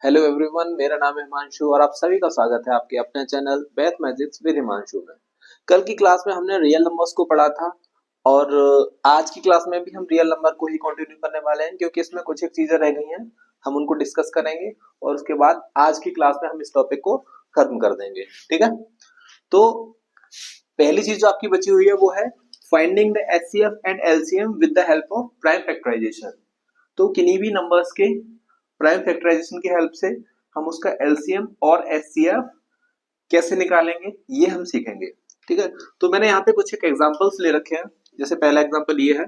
Hello everyone, मेरा नाम है हिमांशु और आप सभी का स्वागत है आपके अपने channel math magics with Himanshu में। कल की क्लास में हमने रियल नंबर्स को पढ़ा था और आज की क्लास में भी हम रियल नंबर को ही कंटिन्यू करने वाले हैं क्योंकि इसमें कुछ एक चीजें रह गई हैं। हम उनको डिस्कस करेंगे और उसके बाद आज की क्लास में हम इस टॉपिक को खत्म कर देंगे। ठीक है, तो पहली चीज जो आपकी बची हुई है वो है finding the HCF and LCM with the help of prime factorisation. तो किन्हीं भी नंबर्स के प्राइम फैक्टराइजेशन की हेल्प से हम उसका एलसीएम और एचसीएफ कैसे निकालेंगे ये हम सीखेंगे। ठीक है, तो मैंने यहाँ पे कुछ एक एग्जांपल्स ले रखे हैं। जैसे पहला एग्जांपल ये है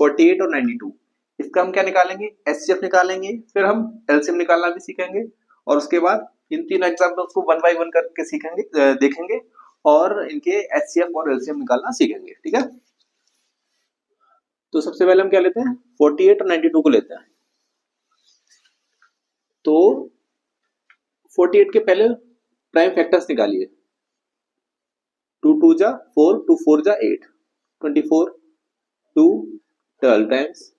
48 और 92। इसका हम क्या निकालेंगे, एचसीएफ निकालेंगे, फिर हम एलसीएम निकालना भी सीखेंगे और उसके बाद इन तीन एग्जांपल्स को वन बाय वन करके सीखेंगे, देखेंगे और इनके एचसीएफ और एलसीएम निकालना सीखेंगे। ठीक है, तो सबसे पहले हम क्या लेते हैं, 48 और 92 को लेते हैं। तो 48 के पहले प्राइम फैक्टर्स निकालिए। 2 2 जा 4, 2 4 जा 8, 24, 2 12 times,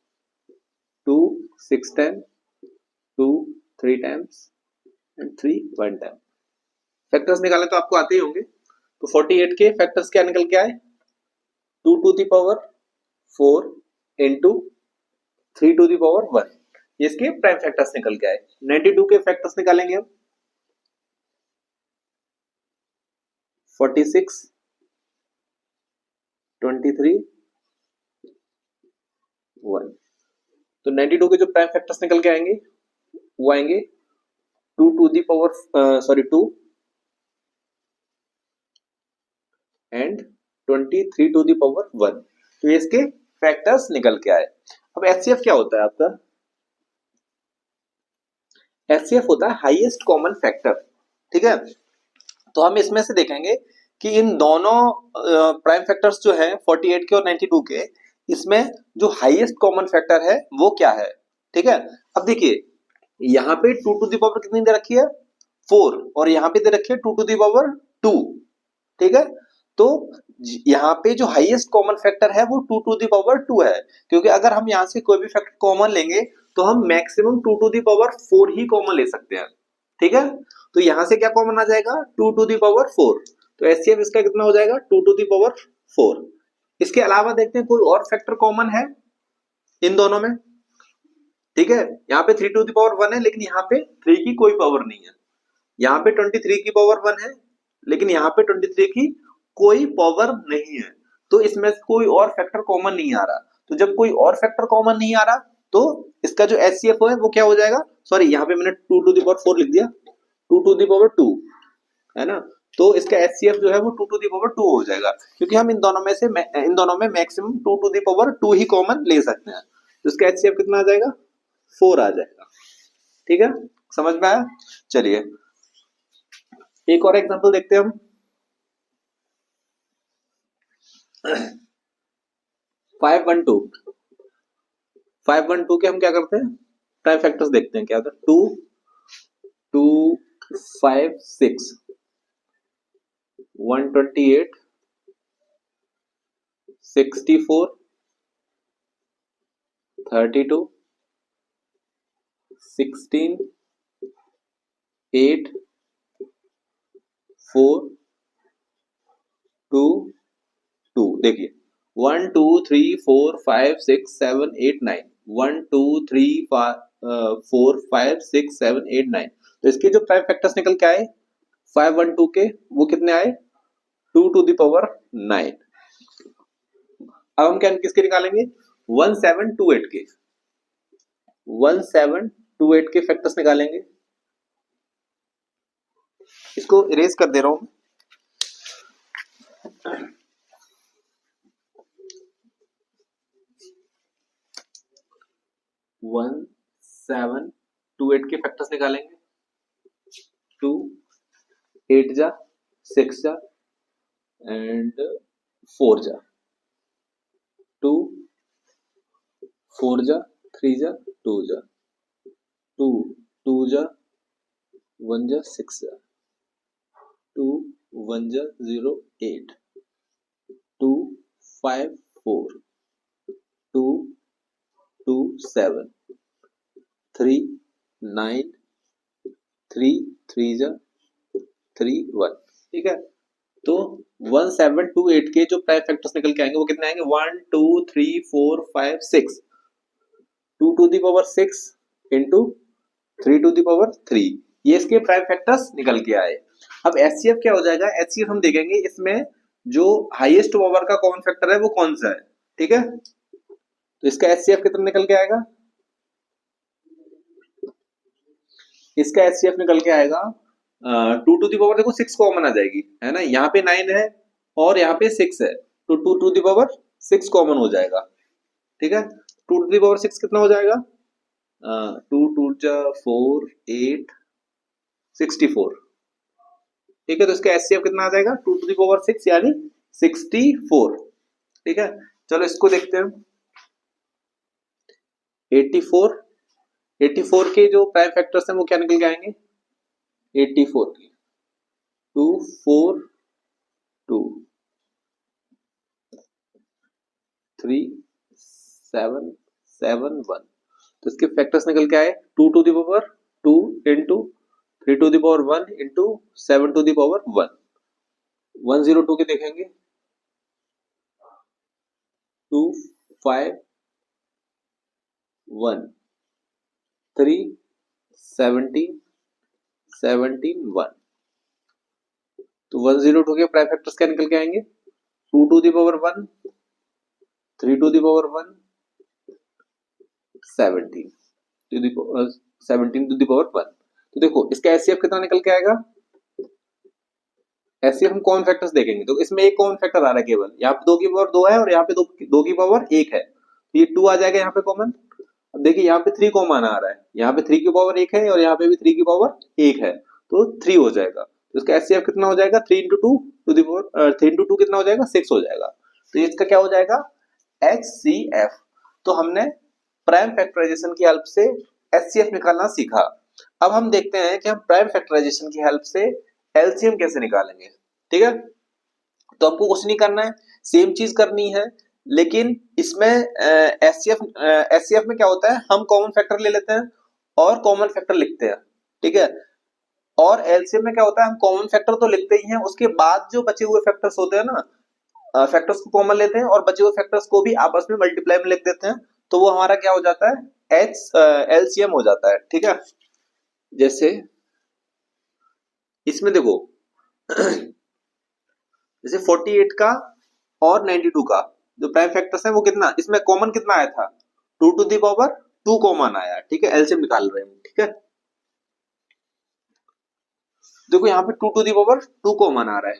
2 6 10, 2 3 times and 3 1 time. Factors निकालने तो आपको आते ही होंगे। तो 48 के फैक्टर्स क्या निकल के आए, 2 to the power 4 into 3 to the power 1। ये इसके प्राइम फैक्टर्स निकल के आए। 92 के फैक्टर्स निकालेंगे हम। 46, 23, 1। तो 92 के जो प्राइम फैक्टर्स निकल के आएंगे वो आएंगे 2 to the power 2 and 23 to the power 1। तो ये इसके फैक्टर्स निकल के आए। अब एचसीएफ क्या होता है आपका, एचसीएफ होता है हाईएस्ट कॉमन फैक्टर। ठीक है, तो हम इसमें से देखेंगे कि इन दोनों प्राइम फैक्टर्स जो है 48 के और 92 के, इसमें जो हाईएस्ट कॉमन फैक्टर है वो क्या है। ठीक है, अब देखिए यहाँ पे 2 टू दी पावर कितनी दे रखी है, 4, और यहाँ पे दे रखी है 2 टू दी पावर 2। ठीक है, तो यहाँ पे जो हाईएस्ट कॉमन फैक्टर है वो 2 टू दी पावर 2 है, क्योंकि अगर हम यहाँ से कोई भी फैक्टर कॉमन लेंगे तो हम मैक्सिमम 2 टू दी पावर 4 ही कॉमन ले सकते हैं। ठीक है, तो यहाँ से क्या कॉमन आ जाएगा, 2 टू दी पावर 4। तो एचसीएफ इसका कितना हो जाएगा, 2 टू दी पावर 4। इसके अलावा देखते हैं कोई और फैक्टर कॉमन है इन दोनों में। ठीक है, यहाँ पे 3 टू दी पावर 1 है लेकिन यहाँ पे 3 की कोई पावर नहीं है। यहाँ पे 23 की पावर 1 है लेकिन यहाँ पे 23 की कोई पावर नहीं है। तो इसमें से कोई और फैक्टर कॉमन नहीं आ रहा। तो जब कोई और फैक्टर कॉमन नहीं आ रहा तो इसका जो एचसीएफ है वो क्या हो जाएगा, सॉरी यहाँ पे मैंने 2 टू दी पावर 4 लिख दिया, 2 टू दी पावर 2 है ना। तो इसका एचसीएफ जो है वो 2 टू दी पावर 2 हो जाएगा, क्योंकि हम इन दोनों में मैक्सिमम 2 टू दी पावर 2 ही कॉमन ले सकते हैं। तो इसका एचसीएफ कितना आ जाएगा, 4 आ जाएगा। ठीक है, समझ में आया। चलिए एक और एग्जांपल देखते हैं हम। 512 512 के हम क्या करते हैं, प्राइम फैक्टर्स देखते हैं क्या होता है। 2 2 5 6 128 64 32 16 8 4 2 2। देखिए 1 2 3 4 5 6 7 8 9, 1 2 3 4 5 6 7 8 9। तो इसके जो प्राइम फैक्टर्स निकल के आए 512 के, वो कितने आए, 2 टू द पावर 9। अब हम क्या किसके निकालेंगे, 1728 के, 1728 के फैक्टर्स निकालेंगे। इसको इरेज कर दे रहा हूं। 1728 के फैक्टर्स निकालेंगे। 2 8 जा 6 जा एंड 4 जा, 2 4 जा 3 जा 2 जा, 2 2 जा 1 जा 6 जा, 2 1 जा 0 8, 2 5 4, 2 2 7, 3 9 3 3 जा 3 1, ठीक है। तो 1728 के जो प्राइम फैक्टर्स निकल के आएंगे वो कितने आएंगे, 1 2 3 4 5 6, 2 to the power 6 into 3 to the power 3, ये इसके प्राइम फैक्टर्स निकल के आए। अब एचसीएफ क्या हो जाएगा, एचसीएफ हम देखेंगे इसमें जो हाईएस्ट पावर का कॉमन फैक्टर है वो कौन सा है, ठीक है। तो इसका एचसीएफ कितना निकल के आएगा, इसका एचसीएफ निकल के आएगा 2 टू द पावर, देखो 6 कॉमन आ जाएगी, है ना, यहाँ पे 9 है और यहाँ पे 6 है, तो 2 टू द पावर 6 कॉमन हो जाएगा, ठीक है। 2 टू द पावर 6 कितना हो जाएगा, 2 2 जा 4 8 64, ठीक है। तो इसका एचसीएफ कितना आ जाएगा, 2 टू द पावर 6 यानी 64, ठीक है। चलो इसको देखते हैं, 84 84 के जो प्राइम फैक्टर्स हैं वो क्या निकल के आएंगे, 84 की 2 4 2 3 7 7 1, तो इसके फैक्टर्स निकल के आए 2 to the power 2 into 3 to the power 1 into 7 to the power 1, 102 के देखेंगे 2 5 1 3 17 17 1, तो 102 के प्राइम फैक्टर्स क्या निकल के आएंगे, 2 to the power 1 3 to the power 1 17 to the power 1। तो देखो इसका एचसीएफ कितना निकल के आएगा, एचसीएफ हम कॉमन फैक्टर्स देखेंगे तो इसमें एक कॉमन फैक्टर आ रहा है केवल, यहाँ पे 2 की पावर 2 है और यहाँ पे 2 की पावर 1 है, तो ये 2 आ जाएगा यहाँ पे कॉमन। अब देखिए यहाँ पे 3 कॉमन आ रहा है, यहाँ पे 3 की पावर 1 है और यहाँ पे भी 3 की पावर 1 है, तो 3 हो जाएगा। तो इसका एचसीएफ कितना हो जाएगा, 3 into 2 to the power 3 into 2 कितना हो जाएगा, 6 हो जाएगा। तो इसका क्या हो जाएगा, एचसीएफ। तो हमने प्राइम फैक्टराइजेशन की हेल्प से एचसीएफ निकालना सीखा। अब हम देखते हैं कि हम प्राइम फैक्टराइजेशन की हेल्प से एलसीएम कैसे निकालेंगे, ठीक है। तो आपको कुछ नहीं करना है, सेम चीज करनी है, लेकिन इसमें एचसीएफ में क्या होता है, हम कॉमन फैक्टर ले लेते हैं और कॉमन फैक्टर लिखते हैं, ठीक है। और एलसीएम में क्या होता है, हम कॉमन फैक्टर तो लिखते ही हैं, उसके बाद जो बचे हुए फैक्टर्स होते हैं ना, फैक्टर्स को कॉमन लेते हैं और बचे हुए फैक्टर्स को भी आपस में मल्टीप्लाई में लिख देते हैं, तो वो हमारा क्या हो जाता है, एलसीएम हो जाता है, ठीक है। जैसे इसमें देखो जैसे 48 का और 92 का जो प्राइम फैक्टर्स है वो कितना, इसमें कॉमन कितना आया था, 2 टू द पावर 2 कॉमन आया, ठीक है। एलसीएम निकाल रहे हैं, ठीक है। देखो यहाँ पे 2 टू द पावर 2 कॉमन आ रहा है,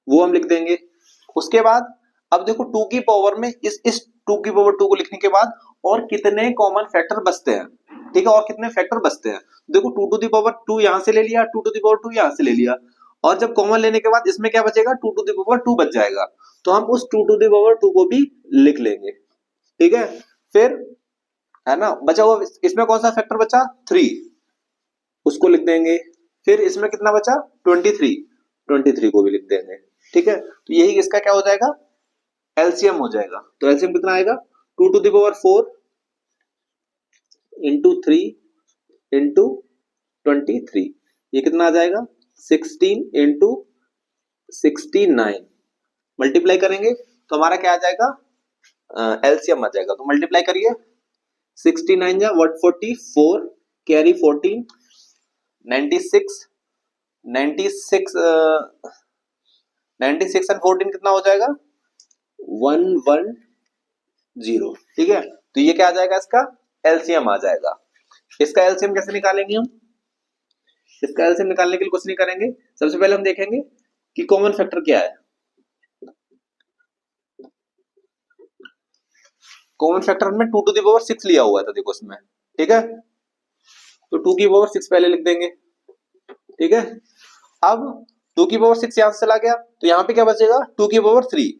वो हम लिख देंगे। उसके बाद अब देखो 2 की पावर में इस 2 की पावर 2 को लिखने के बाद और कितने कॉमन फैक्टर बचते हैं, ठीक है, और कितने फैक्टर बचते हैं। देखो 2 टू द पावर 2 यहां से ले लिया, 2 टू द पावर 2 यहां से ले लिया, और जब कॉमन लेने के बाद इसमें क्या बचेगा, 2 टू द पावर 2 बच जाएगा, तो हम उस 2 टू द पावर 2 को भी लिख लेंगे, ठीक है। फिर है ना, बचा हुआ इसमें कौन सा फैक्टर बचा, 3, उसको लिख देंगे। फिर इसमें कितना बचा, 23, 23 को भी लिख देंगे, ठीक है। तो यही इसका क्या हो जाएगा, एलसीएम हो जाएगा। तो एलसीएम कितना आएगा, 2 to the power 4 into 3 into 23, ये कितना आ जाएगा, 16 इंटू 69, मल्टीप्लाई करेंगे तो हमारा क्या आ जाएगा, एलसीएम आ जाएगा। तो मल्टीप्लाई करिए, 69 जा 144 कैरी 14 96 96 96 एंड 14 कितना हो जाएगा, 110, ठीक है। तो ये क्या आ जाएगा, इसका एलसीएम आ जाएगा। इसका एलसीएम कैसे निकालेंगे हम, इसका एलसीएम निकालने के लिए कुछ नहीं करेंगे, सबसे पहले हम देखेंगे कि कॉमन फैक्टर क्या है। कॉमन फैक्टर में 2 टू द पावर 6 लिया हुआ था, देखो इसमें, ठीक है। तो 2 की पावर 6 पहले लिख देंगे, ठीक है। अब 2 की पावर 6 यहां से चला गया, तो यहाँ पे क्या बचेगा, 2 की पावर 3,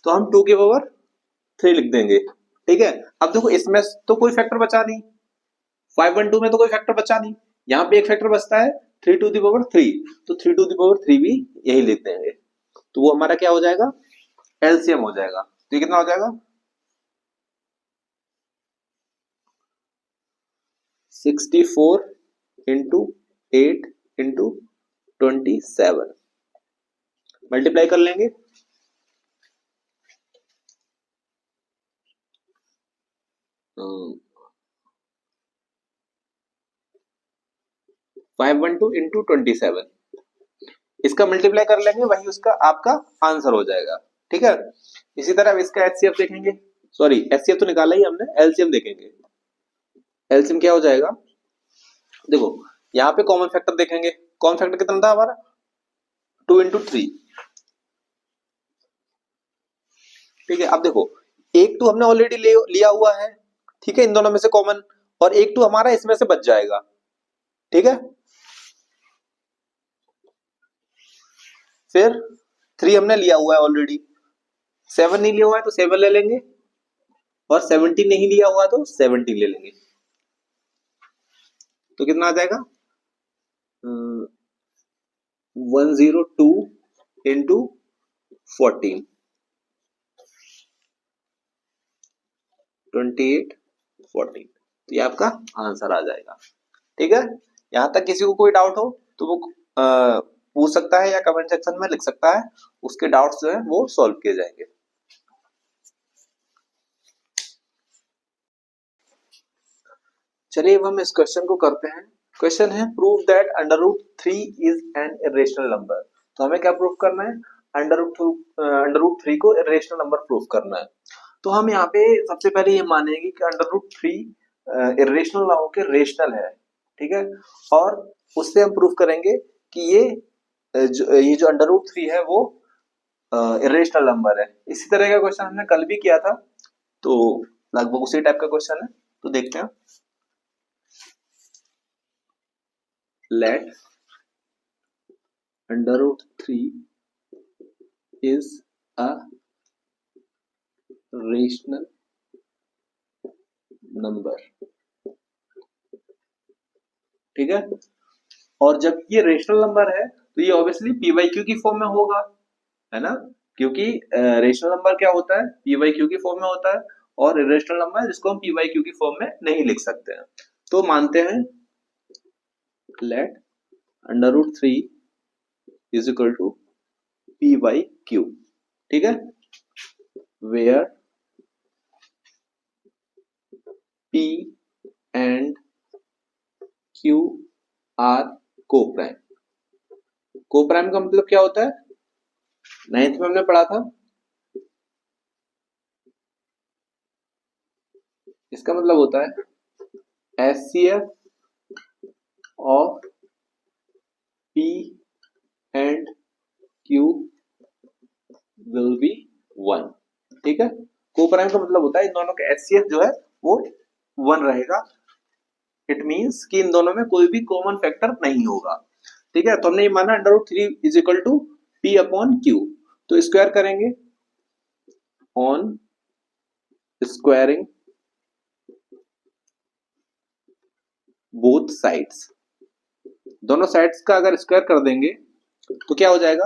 तो हम 2 की पावर 3 लिख देंगे, ठीक है। अब देखो इसमें तो कोई फैक्टर बचा नहीं, 512 में तो कोई फैक्टर बचा नहीं, यहाँ पे एक फैक्टर बचता है 3 टू द पावर 3, तो 3 टू द पावर 3 भी यही लिख देंगे, तो वो हमारा क्या हो जाएगा, एलसीएम हो जाएगा। तो ये कितना हो जाएगा, 64 इंटू 8 इंटू 27 मल्टीप्लाई कर लेंगे। 512 इंटू 27 इसका मल्टीप्लाई कर लेंगे, वही उसका आपका आंसर हो जाएगा। ठीक है, इसी तरह इसका एचसीएफ देखेंगे, सॉरी एचसीएफ तो निकाला ही हमने, एलसीएम देखेंगे। एलसीएम क्या हो जाएगा, देखो यहाँ पे कॉमन फैक्टर देखेंगे, कॉमन फैक्टर कितना था हमारा 2 इंटू 3। ठीक है, अब देखो एक 2 हमने ऑलरेडी लिया हुआ है, ठीक है, इन दोनों में से कॉमन, और एक 2 हमारा इसमें से बच जाएगा। ठीक है, फिर 3 हमने लिया हुआ है ऑलरेडी, 7 नहीं लिया हुआ है तो 7 ले लेंगे, और 17 नहीं लिया हुआ तो 17 ले लेंगे। तो कितना आ जाएगा 102 इंटू 14 28 14, तो ये आपका आंसर आ जाएगा। ठीक है, यहां तक किसी को कोई डाउट हो तो वो पूछ सकता है या कमेंट सेक्शन में लिख सकता है, उसके डाउट्स जो है वो सॉल्व किए जाएंगे। चलिए अब हम इस क्वेश्चन को करते हैं। क्वेश्चन है prove that under root 3 is an irrational number. तो हमें क्या प्रूव करना है, अंडर रूट 3 को इरेशनल नंबर प्रूव करना है। तो हम यहाँ पे सबसे पहले ये मानेंगे कि अंडर रूट 3 इरेशनल ना होकर रेशनल है। ठीक है, और उससे हम प्रूव करेंगे कि ये जो अंडर रूट 3 है वो इरेशनल नंबर है। इसी तरह का क्वेश्चन हमने कल भी किया था, तो लगभग उसी टाइप का क्वेश्चन है, तो देखते हैं। Let under root 3 is a rational number। ठीक है, और जब ये रेशनल नंबर है तो ये ऑब्वियसली पी वाई क्यू की फॉर्म में होगा, है ना, क्योंकि रेशनल नंबर क्या होता है पी वाई क्यू की फॉर्म में होता है, और इरेशनल नंबर जिसको हम पी वाई क्यू की फॉर्म में नहीं लिख सकते हैं। तो मानते हैं let under root 3 is equal to P by Q. ठीक है, where P and Q are coprime. Coprime का मतलब क्या होता है, 9th में हमने पढ़ा था, इसका मतलब होता है HCF of P and Q will be 1। ठीक है, कोप्राइम का मतलब होता है इन दोनों का HCF जो है वो 1 रहेगा। इट मींस कि इन दोनों में कोई भी कॉमन फैक्टर नहीं होगा। ठीक है, तो हमने ये माना under root 3 is equal to P upon Q, तो स्क्वायर करेंगे, ऑन स्क्वायरिंग बोथ साइड्स, दोनों साइड्स का अगर स्क्वायर कर देंगे तो क्या हो जाएगा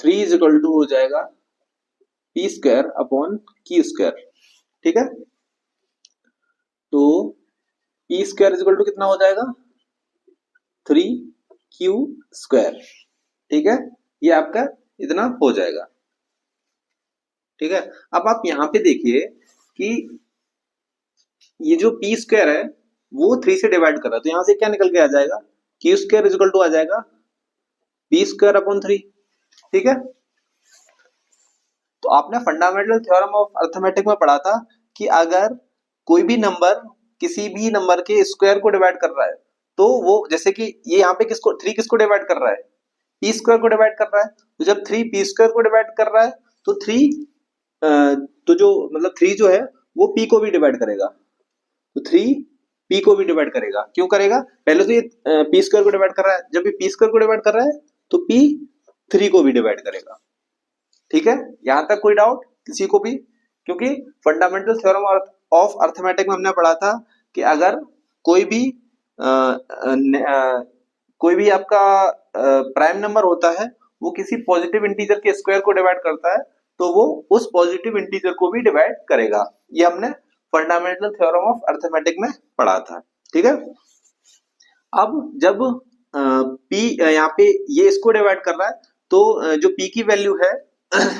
3 इज इक्वल टू हो जाएगा P square upon Q square. ठीक है, तो P square is equal to कितना हो जाएगा 3Q स्क्वायर। ठीक है, ये आपका इतना हो जाएगा। ठीक है, अब आप यहां पे देखिए कि ये जो P स्क्वायर है वो 3 से डिवाइड कर रहा है, तो यहां से क्या निकल के आ जाएगा Q square is equal to आ जाएगा P स्क्वायर अपॉन 3। ठीक है, तो आपने फंडामेंटल थ्योरम ऑफ अरिथमेटिक में पढ़ा था कि अगर कोई भी नंबर किसी भी नंबर के स्क्वायर को डिवाइड कर रहा है तो वो, जैसे कि ये यहाँ पे किसको 3 किसको डिवाइड कर रहा है P स्क्वायर को डिवाइड कर रहा है, तो जब 3 P स्क्वायर को डिवाइड कर रहा है तो 3 तो जो मतलब 3 जो है वो P को भी डिवाइड करेगा, तो 3 P को भी डिवाइड करेगा। क्यों करेगा, पहले तो ये P स्क्वायर को डिवाइड कर रहा है, जब ये P स्क्वायर को डिवाइड कर रहा है तो P 3 को भी डिवाइड करेगा। ठीक है, यहां तक कोई डाउट किसी को भी, क्योंकि फंडामेंटल थ्योरम ऑफ अरिथमेटिक में हमने पढ़ा था कि अगर कोई भी आपका प्राइम नंबर होता है वो किसी पॉजिटिव इंटीजर के स्क्वायर को डिवाइड करता है तो वो उस पॉजिटिव इंटीजर को भी डिवाइड करेगा। ये हमने फंडामेंटल थ्योरम ऑफ अरिथमेटिक में पढ़ा था। ठीक है, अब जब p यहाँ पे ये इसको डिवाइड कर रहा है, तो जो p की वैल्यू है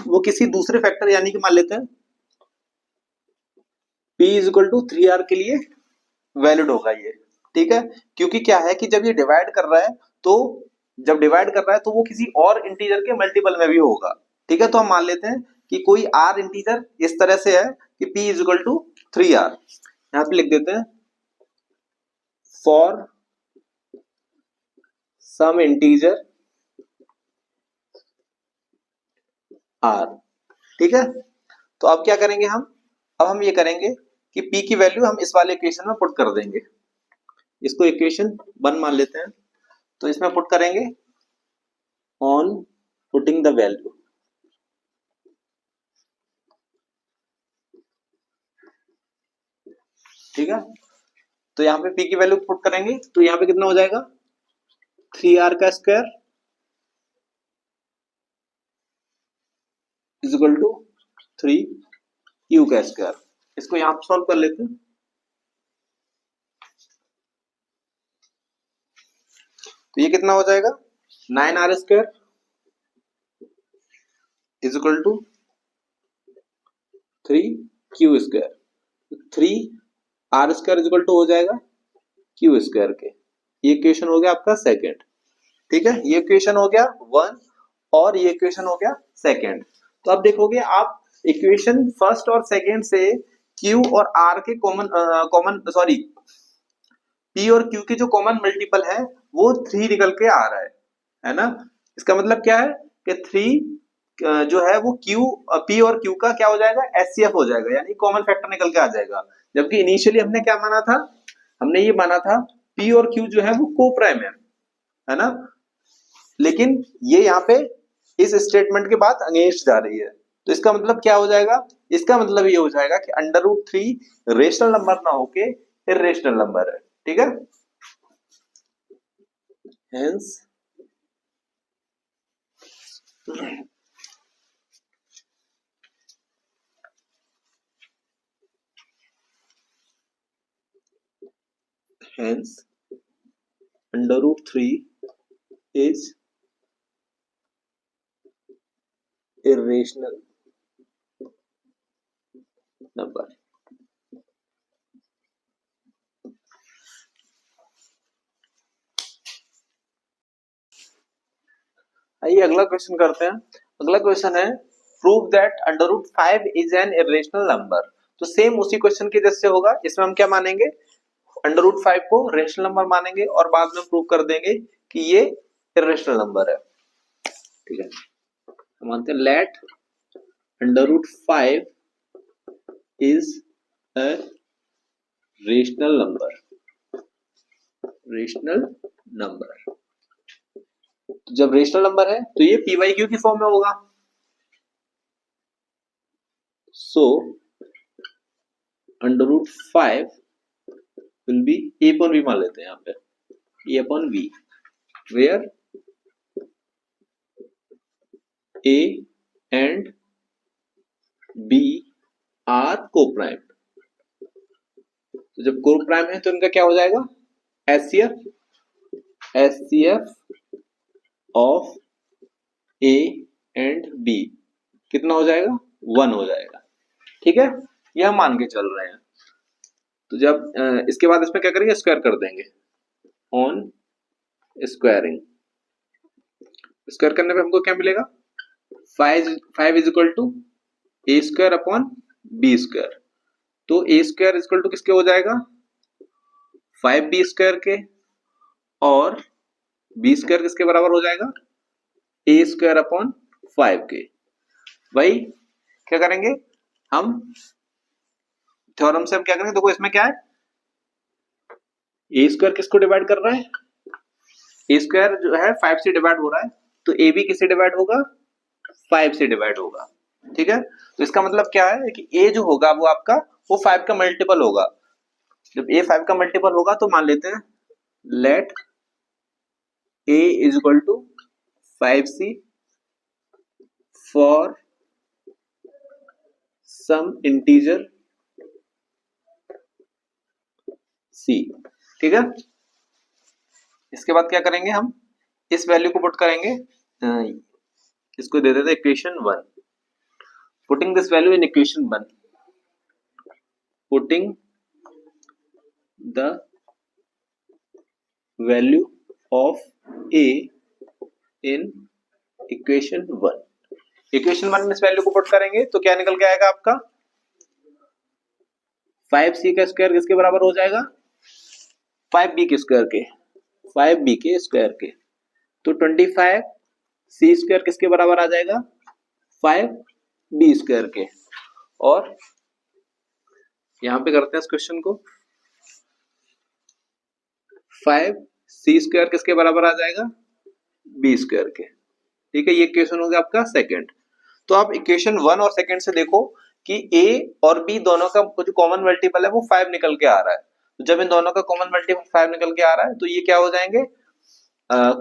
वो किसी दूसरे फैक्टर यानी कि मान लेते हैं p is equal to 3r के लिए वैलिड होगा ये। ठीक है, क्योंकि क्या है कि जब ये डिवाइड कर रहा है तो जब डिवाइड कर रहा है तो वो किसी और इंटीजर के मल्टीपल में भी होगा। ठीक है, तो हम मान लेते हैं कि कोई r इंटीजर इस तरह से है कि p is equal to 3r। यहाँ पे लिख देते हैं फॉर सम इंटीजर r। ठीक है, तो अब क्या करेंगे अब हम ये करेंगे कि p की वैल्यू हम इस वाले इक्वेशन में पुट कर देंगे। इसको इक्वेशन 1 मान लेते हैं, तो इसमें पुट करेंगे ऑन पुटिंग द वैल्यू। ठीक है, तो यहाँ पे p की वैल्यू पुट करेंगे तो यहाँ पे कितना हो जाएगा 3r का square is equal to 3q का स्क्वायर। इसको यहाँ पे सॉल्व कर लेते हैं, तो ये कितना हो जाएगा 9r square is equal to 3q square. 3r square is equal to हो जाएगा q स्क्वायर के। ये इक्वेशन हो गया आपका सेकंड। ठीक है, ये इक्वेशन हो गया 1 और ये इक्वेशन हो गया सेकंड। तो अब देखोगे आप इक्वेशन फर्स्ट और सेकंड से q और r के p और q के जो कॉमन मल्टीपल है वो 3 निकल के आ रहा है ना। इसका मतलब क्या है कि 3 जो है वो p और q का क्या हो जाएगा HCF हो जाएगा, यानी कॉमन फैक्टर निकल के आ जाएगा। जबकि इनिशियली हमने क्या माना था, हमने ये माना था p और q जो है वो को प्राइम है ना। लेकिन ये यहाँ पे इस स्टेटमेंट के बाद अगेंस्ट जा रही है, तो इसका मतलब क्या हो जाएगा, इसका मतलब ये हो जाएगा कि अंडर रूट 3 रेशनल नंबर ना होके इर्रेशनल नंबर है। ठीक है, hence hence under root 3 is irrational number। आइए अगला क्वेश्चन करते हैं। अगला क्वेश्चन है prove that under root 5 is an irrational number. तो सेम उसी क्वेश्चन के जैसे होगा, इसमें हम क्या मानेंगे अंडर रूट 5 को रेशनल नंबर मानेंगे और बाद में प्रूव कर देंगे कि ये इर्रेशनल नंबर है। ठीक है, मानते हैं let under root 5 is a rational number. Rational number, तो जब रेशनल नंबर है तो ये पी वाई क्यू की फॉर्म में होगा। So under root 5 will be a upon b मान लेते हैं यहाँ पे, a upon b where a and b are coprime. तो जब को प्राइम है तो इनका क्या हो जाएगा HCF of A and B कितना हो जाएगा 1 हो जाएगा। ठीक है, ये हम मान के चल रहे हैं। तो जब इसके बाद इसमें क्या करेंगे स्क्वायर कर देंगे ऑन स्क्वायरिंग। स्क्वायर करने पे हमको क्या मिलेगा 5 is equal to A square upon B square. तो A square is equal to किसके हो जाएगा 5b स्क्वायर के, और बी स्क्वायर किसके बराबर हो जाएगा ए स्क्वायर अपॉन 5 के। भाई क्या करेंगे हम थ्योरम से हम क्या करेंगे, देखो इसमें क्या है ए स्क्वायर किसको डिवाइड कर रहा है, ए स्क्वायर जो है 5 से डिवाइड हो रहा है, तो ए भी किससे डिवाइड होगा 5 से डिवाइड होगा। ठीक है, तो इसका मतलब क्या है कि ए जो होगा वो आपका वो 5 का मल्टीपल होगा। जब ए 5 का मल्टीपल होगा तो मान लेते हैं let A is equal to 5c for some integer c। ठीक है, इसके बाद क्या करेंगे हम, इस वैल्यू को पुट करेंगे, इसको दे देते equation 1, putting this value in equation 1, putting the value of a in equation 1, equation 1 में इस वैल्यू को पुट करेंगे तो क्या निकल के आएगा आपका, 5c का स्क्वायर किसके बराबर हो जाएगा, 5b के स्क्वायर के, 5b के स्क्वायर के, तो 25c स्क्वायर किसके बराबर आ जाएगा, 5b स्क्वायर के। और यहां पे करते हैं इस क्वेश्चन को, 5c स्क्वायर किसके बराबर आ जाएगा, b स्क्वायर के। ठीक है, ये इक्वेशन हो गया आपका सेकंड। तो आप इक्वेशन 1 और सेकंड से देखो कि a और b दोनों का जो कॉमन मल्टीपल है वो 5 निकल के आ रहा है। तो जब इन दोनों का कॉमन मल्टीपल 5 निकल के आ रहा है तो ये क्या हो जाएंगे,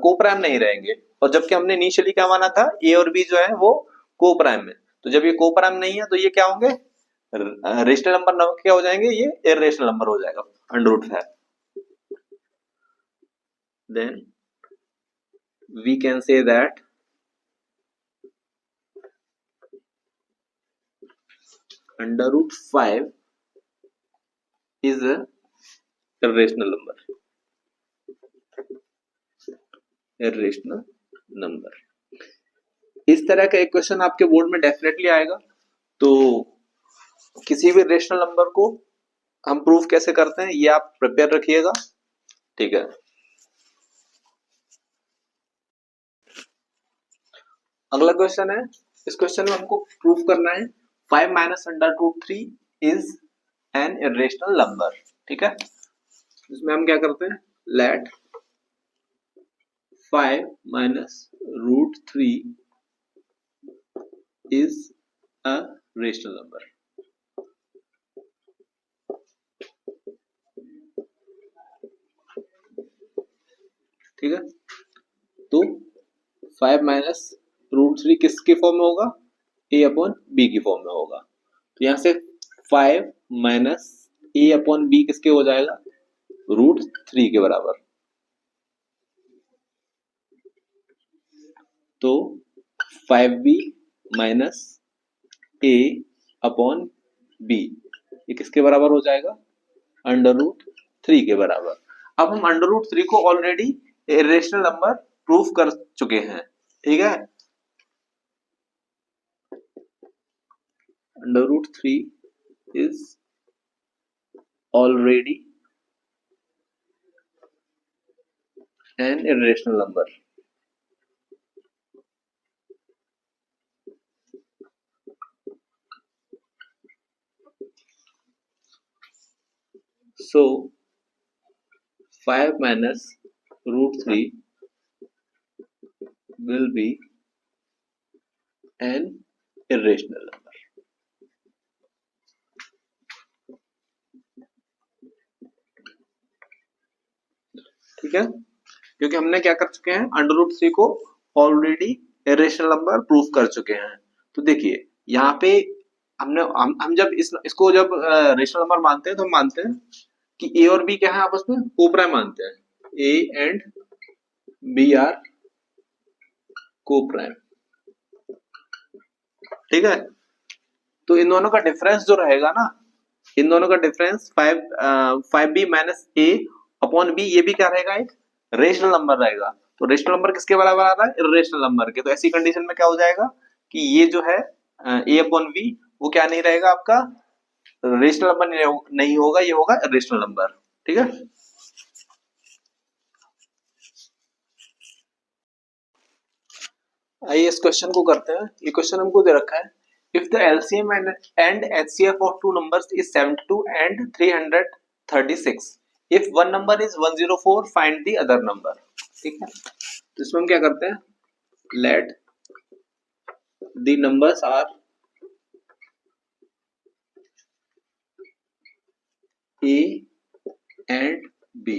कोप्राइम नहीं रहेंगे। और जबकि हमने इनिशियली क्या माना था, a और b जो है वो कोप्राइम है, तो जब ये कोप्राइम नहीं है तो ये क्या होंगे, रेशनल नंबर क्या हो जाएंगे, ये इर्रेशनल नंबर हो जाएगा √5। Then we can say that √5 is a irrational number, irrational number। इस तरह का एक क्वेश्चन आपके बोर्ड में डेफिनेटली आएगा। तो किसी भी रेशनल नंबर को हम प्रूफ कैसे करते हैं ये आप प्रिपेयर रखिएगा, ठीक है। अगला क्वेश्चन है, इस क्वेश्चन में हमको प्रूफ करना है 5 minus √3 is an irrational number, ठीक है। इसमें हम क्या करते हैं, let 5 minus √3 is a rational number. ठीक है, तो 5 माइनस √3 किसके फॉर्म में होगा, a/b की फॉर्म में होगा। तो यहां से 5 माइनस a/b किसके हो जाएगा, √3 के बराबर। तो 5b माइनस a/b ये किसके बराबर हो जाएगा, √3 के बराबर। अब हम √3 को ऑलरेडी इर्रेशनल नंबर प्रूफ कर चुके हैं, ठीक है। √3 is already an irrational number। So 5 minus √3 will be an irrational number। ठीक है, क्योंकि हमने क्या कर चुके हैं, √3 को ऑलरेडी इर्रेशनल नंबर प्रूफ कर चुके हैं। तो देखिए यहाँ पे हमने हम जब इसको जब रेशनल नंबर मानते हैं तो हम मानते हैं कि a और b क्या है, आपस में कोप्राइम मानते हैं, a and b are coprime. ठीक है, तो इन दोनों का डिफरेंस जो रहेगा ना, इन दोनों का डिफरेंस 5b माइनस a/b, ये भी क्या रहेगा, एक रेशनल नंबर रहेगा। तो रेशनल नंबर किसके बराबर आ रहा है, इर्रेशनल नंबर के। तो ऐसी कंडीशन में क्या हो जाएगा कि ये जो है a/b वो क्या नहीं रहेगा, आपका रेशनल नंबर नहीं होगा, ये होगा इर्रेशनल नंबर। ठीक है, आइए इस क्वेश्चन को करते हैं। ये क्वेश्चन हमको दे रखा है, if the LCM and HCF of two numbers is 72 and 336, if one number is 104 find the other number. ठीक है, तो इसमें हम क्या करते हैं, let the numbers are A and B.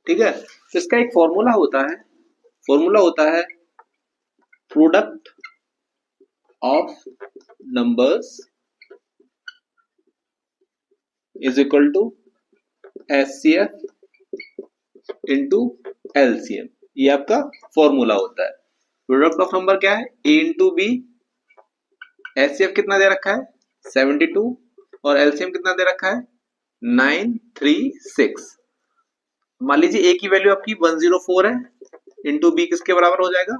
ठीक है, तो इसका एक फॉर्मूला होता है, product of numbers is equal to HCF into LCM, ये आपका फॉर्मूला होता है। प्रोडक्ट ऑफ नंबर क्या है, ए इंटू बी, एचसीएफ कितना दे रखा है 72 और एलसीएम कितना दे रखा है 936। मान लीजिए ए की वैल्यू आपकी 104 है, इंटू बी किसके बराबर हो जाएगा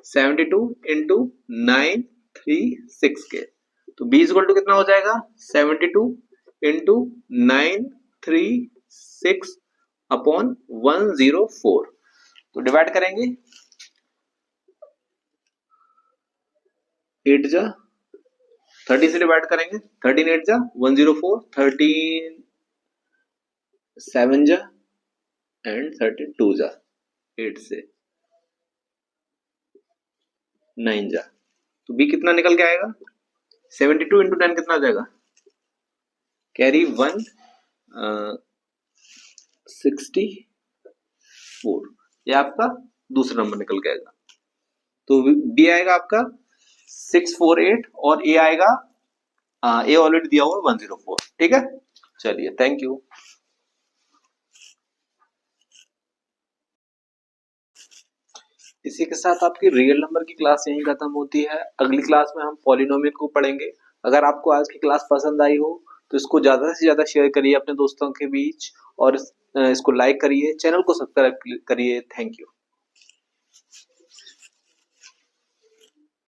72 इंटू 936 के, तो बी इक्वल टू कितना हो जाएगा 72 इंटू 936 अपॉन 104। तो डिवाइड करेंगे 8 जा 30 से डिवाइड करेंगे, 13 8 जा 104, 13 7 जा एंड 32 जा 8 से 9 जा, तो बी कितना निकल के आएगा 72 इंटू 10 कितना हो जाएगा, कैरी 164, ये आपका दूसरा नंबर निकल के आएगा। तो बी आएगा आपका 648 और ए आएगा, ए ऑलरेडी दिया हुआ 104। ठीक है, चलिए थैंक यू। इसी के साथ आपकी रियल नंबर की क्लास यहीं खत्म होती है। अगली क्लास में हम पॉलिनोमियल को पढ़ेंगे। अगर आपको आज की क्लास पसंद आई हो तो इसको ज्यादा से ज्यादा शेयर करिए अपने दोस्तों के बीच और इसको लाइक करिए, चैनल को सब्सक्राइब करिए। Thank you.